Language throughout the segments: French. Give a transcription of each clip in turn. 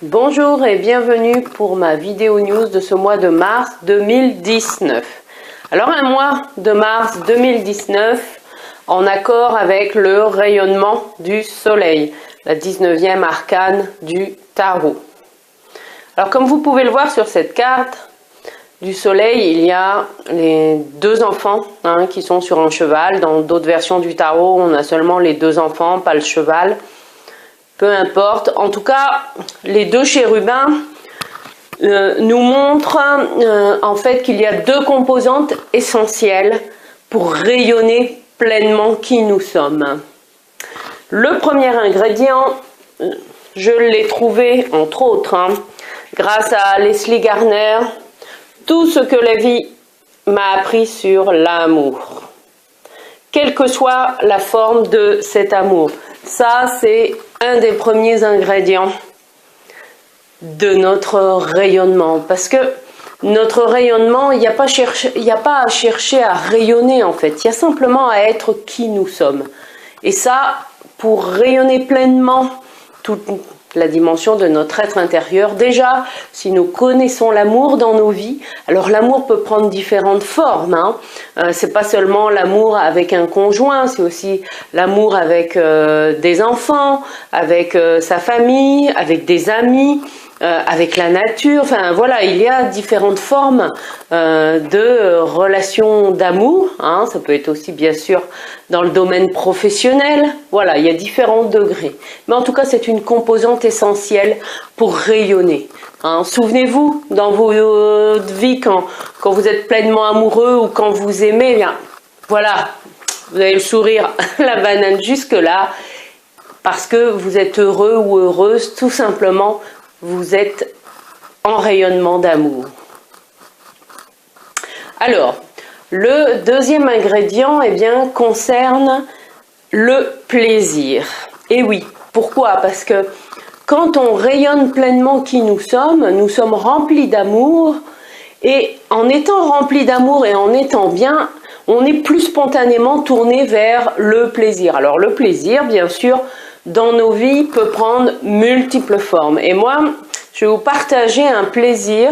Bonjour et bienvenue pour ma vidéo news de ce mois de mars 2019. Alors un mois de mars 2019 en accord avec le rayonnement du soleil, la 19e arcane du tarot. Alors comme vous pouvez le voir sur cette carte du soleil, il y a les deux enfants qui sont sur un cheval. Dans d'autres versions du tarot, on a seulement les deux enfants, pas le cheval. Peu importe, en tout cas, les deux chérubins nous montrent en fait qu'il y a deux composantes essentielles pour rayonner pleinement qui nous sommes. Le premier ingrédient, je l'ai trouvé entre autres grâce à Leslie Garner, tout ce que la vie m'a appris sur l'amour. Quelle que soit la forme de cet amour. Ça, c'est un des premiers ingrédients de notre rayonnement. Parce que notre rayonnement, il n'y a pas à chercher à rayonner en fait. Il y a simplement à être qui nous sommes. Et ça, pour rayonner pleinement toute la dimension de notre être intérieur, déjà, si nous connaissons l'amour dans nos vies, alors l'amour peut prendre différentes formes. C'est pas seulement l'amour avec un conjoint, c'est aussi l'amour avec des enfants, avec sa famille, avec des amis, avec la nature. Enfin voilà, il y a différentes formes de relations d'amour. Ça peut être aussi bien sûr dans le domaine professionnel. Voilà, il y a différents degrés. Mais en tout cas, c'est une composante essentielle pour rayonner. Souvenez-vous, dans votre vie, quand vous êtes pleinement amoureux ou quand vous aimez, eh bien, voilà, vous avez le sourire, la banane jusque-là, parce que vous êtes heureux ou heureuse, tout simplement, vous êtes en rayonnement d'amour. Alors, le deuxième ingrédient concerne le plaisir. Et oui, pourquoi? Parce que quand on rayonne pleinement qui nous sommes remplis d'amour. Et en étant remplis d'amour et en étant bien, on est plus spontanément tourné vers le plaisir. Alors le plaisir, bien sûr, dans nos vies peut prendre multiples formes. Et moi, je vais vous partager un plaisir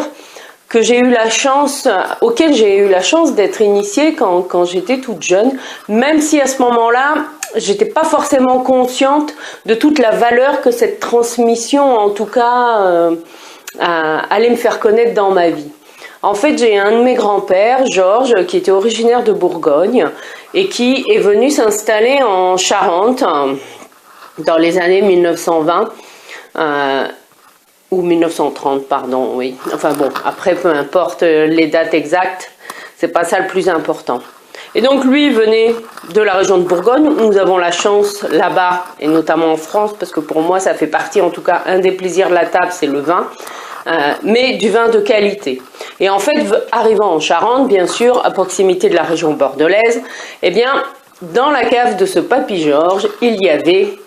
auquel j'ai eu la chance d'être initiée quand j'étais toute jeune, même si à ce moment-là, j'étais pas forcément consciente de toute la valeur que cette transmission, en tout cas, allait me faire connaître dans ma vie. En fait, j'ai un de mes grands-pères, Georges, qui était originaire de Bourgogne et qui est venu s'installer en Charente dans les années 1920 ou 1930, pardon, oui. Enfin bon, après, peu importe les dates exactes, c'est pas ça le plus important. Et donc lui venait de la région de Bourgogne. Nous avons la chance là-bas, et notamment en France, parce que pour moi ça fait partie, en tout cas un des plaisirs de la table, c'est le vin, mais du vin de qualité. Et en fait, arrivant en Charente, bien sûr, à proximité de la région bordelaise, eh bien, dans la cave de ce papy Georges, il y avait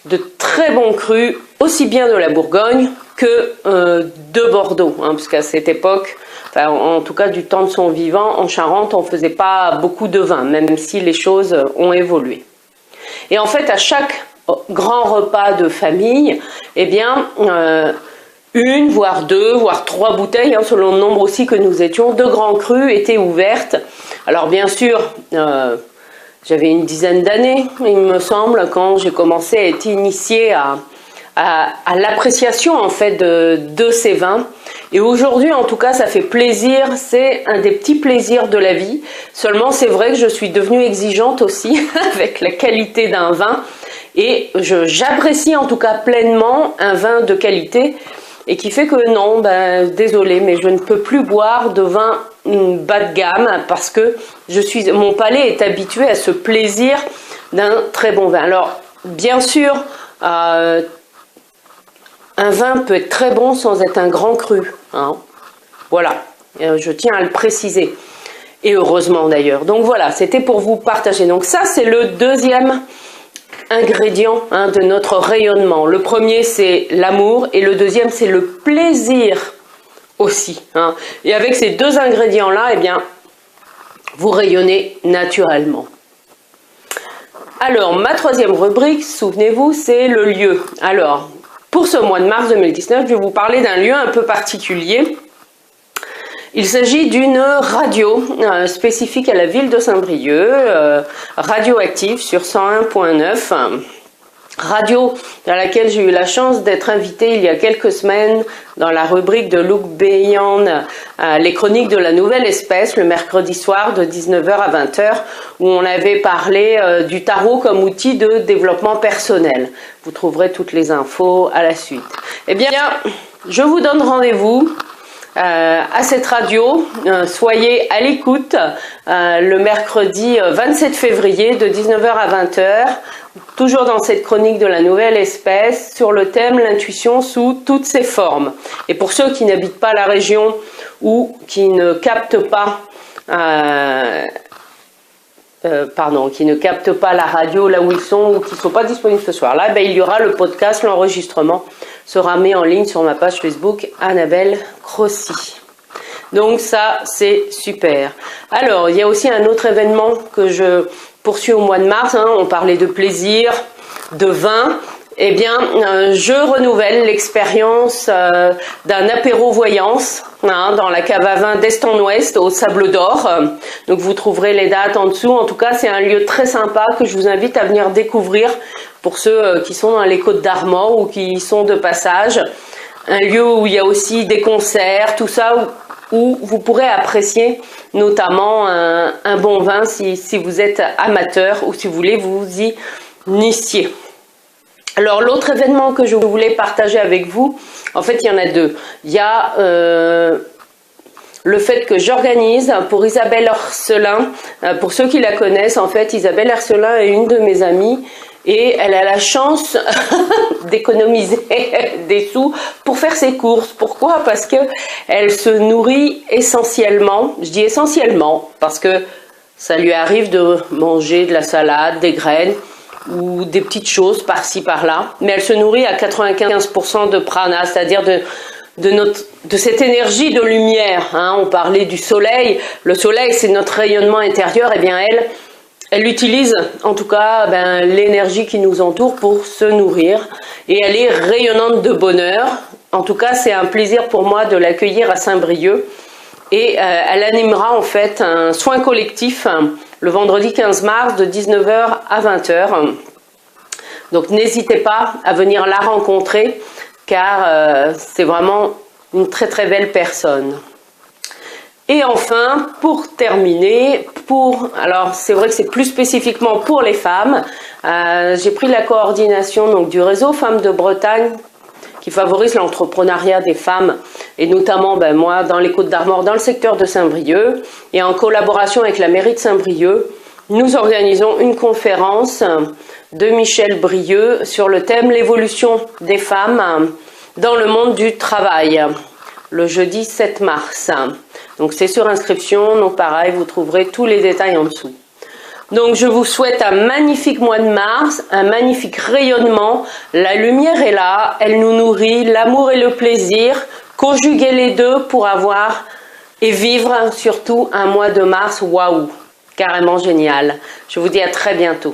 de très bons crus, aussi bien de la Bourgogne que de Bordeaux, parce qu'à cette époque, enfin, en tout cas du temps de son vivant, en Charente, on ne faisait pas beaucoup de vin, même si les choses ont évolué. Et en fait, à chaque grand repas de famille, eh bien, une, voire deux, voire trois bouteilles, selon le nombre aussi que nous étions, de grands crus étaient ouvertes. Alors bien sûr, j'avais une dizaine d'années, il me semble, quand j'ai commencé à être initiée à l'appréciation en fait de ces vins. Et aujourd'hui, en tout cas, ça fait plaisir, c'est un des petits plaisirs de la vie. Seulement, c'est vrai que je suis devenue exigeante aussi avec la qualité d'un vin. Et j'apprécie en tout cas pleinement un vin de qualité. Et qui fait que non, désolé, mais je ne peux plus boire de vin bas de gamme parce que mon palais est habitué à ce plaisir d'un très bon vin. Alors, bien sûr, un vin peut être très bon sans être un grand cru. Voilà, je tiens à le préciser. Et heureusement d'ailleurs. Donc voilà, c'était pour vous partager. Donc ça, c'est le deuxième ingrédient de notre rayonnement. Le premier, c'est l'amour et le deuxième, c'est le plaisir aussi. Et avec ces deux ingrédients-là, eh bien, vous rayonnez naturellement. Alors, ma troisième rubrique, souvenez-vous, c'est le lieu. Alors, Pour ce mois de mars 2019, je vais vous parler d'un lieu un peu particulier. Il s'agit d'une radio spécifique à la ville de Saint-Brieuc, radioactive sur 101.9. Radio dans laquelle j'ai eu la chance d'être invitée il y a quelques semaines dans la rubrique de Luc Béan, les chroniques de la nouvelle espèce, le mercredi soir de 19h à 20h, où on avait parlé du tarot comme outil de développement personnel. Vous trouverez toutes les infos à la suite. Eh bien, je vous donne rendez-vous à cette radio, soyez à l'écoute le mercredi 27 février de 19h à 20h, toujours dans cette chronique de la nouvelle espèce, sur le thème l'intuition sous toutes ses formes. Et pour ceux qui n'habitent pas la région ou qui ne captent pas qui ne captent pas la radio là où ils sont ou qui ne sont pas disponibles ce soir-là, il y aura le podcast, l'enregistrement sera mis en ligne sur ma page Facebook Annabelle Crossi. Donc ça, c'est super. Alors, il y a aussi un autre événement que je poursuis au mois de mars. On parlait de plaisir, de vin. Eh bien, je renouvelle l'expérience d'un apéro voyance dans la cave à vin d'Est en Ouest au Sable d'Or. Donc vous trouverez les dates en dessous. En tout cas, c'est un lieu très sympa que je vous invite à venir découvrir pour ceux qui sont dans les Côtes d'Armor ou qui sont de passage. Un lieu où il y a aussi des concerts, tout ça, où vous pourrez apprécier notamment un bon vin si vous êtes amateur ou si vous voulez vous y initier. Alors l'autre événement que je voulais partager avec vous, en fait il y en a deux. Il y a le fait que j'organise pour Isabelle Hercelin, pour ceux qui la connaissent, en fait Isabelle Hercelin est une de mes amies et elle a la chance d'économiser des sous pour faire ses courses. Pourquoi? Parce que elle se nourrit essentiellement, je dis essentiellement, parce que ça lui arrive de manger de la salade, des graines, ou des petites choses par-ci par-là, mais elle se nourrit à 95% de prana, c'est-à-dire de cette énergie de lumière. On parlait du soleil, le soleil c'est notre rayonnement intérieur, et bien elle utilise en tout cas l'énergie qui nous entoure pour se nourrir, et elle est rayonnante de bonheur. En tout cas, c'est un plaisir pour moi de l'accueillir à Saint-Brieuc, et elle animera en fait un soin collectif le vendredi 15 mars de 19h à 20h. Donc n'hésitez pas à venir la rencontrer car c'est vraiment une très très belle personne. Et enfin, pour terminer, alors c'est vrai que c'est plus spécifiquement pour les femmes, j'ai pris la coordination donc, du réseau Femmes de Bretagne qui favorise l'entrepreneuriat des femmes, et notamment moi dans les Côtes d'Armor, dans le secteur de Saint-Brieuc, et en collaboration avec la mairie de Saint-Brieuc, nous organisons une conférence de Michel Brieux sur le thème l'évolution des femmes dans le monde du travail, le jeudi 7 mars. Donc c'est sur inscription, donc pareil, vous trouverez tous les détails en dessous. Donc je vous souhaite un magnifique mois de mars, un magnifique rayonnement. La lumière est là, elle nous nourrit, l'amour et le plaisir. Conjuguez les deux pour avoir et vivre surtout un mois de mars, waouh, carrément génial. Je vous dis à très bientôt.